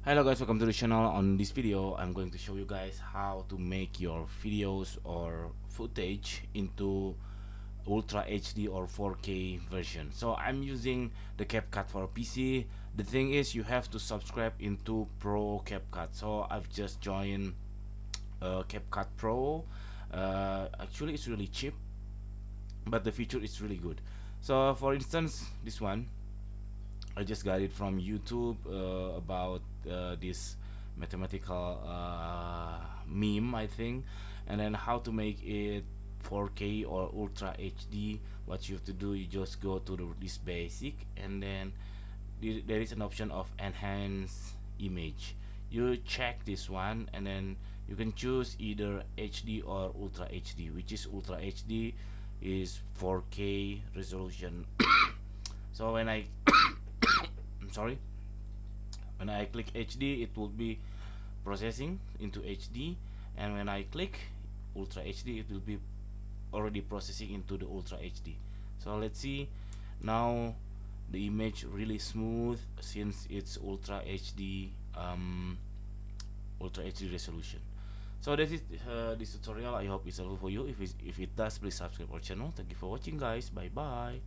Hello guys, welcome to the channel. On this video I'm going to show you guys how to make your videos or footage into Ultra HD or 4K version. So I'm using the Capcut for PC. The thing is, you have to subscribe into Pro Capcut. So I've just joined Capcut Pro. Actually it's really cheap, but the feature is really good. So for instance, this one I just got it from YouTube about this mathematical meme, I think, and then how to make it 4K or Ultra HD. What you have to do, you just go to this basic, and then there is an option of enhance image. You check this one, and then you can choose either HD or Ultra HD, which is Ultra HD is 4K resolution. So when I I'm sorry, when I click HD, it will be processing into HD, and when I click Ultra HD, it will be already processing into the Ultra HD. So let's see now. The image really smooth since it's Ultra HD resolution. So that is this tutorial. I hope it's helpful for you. If it does, please subscribe our channel. Thank you for watching, guys. Bye bye.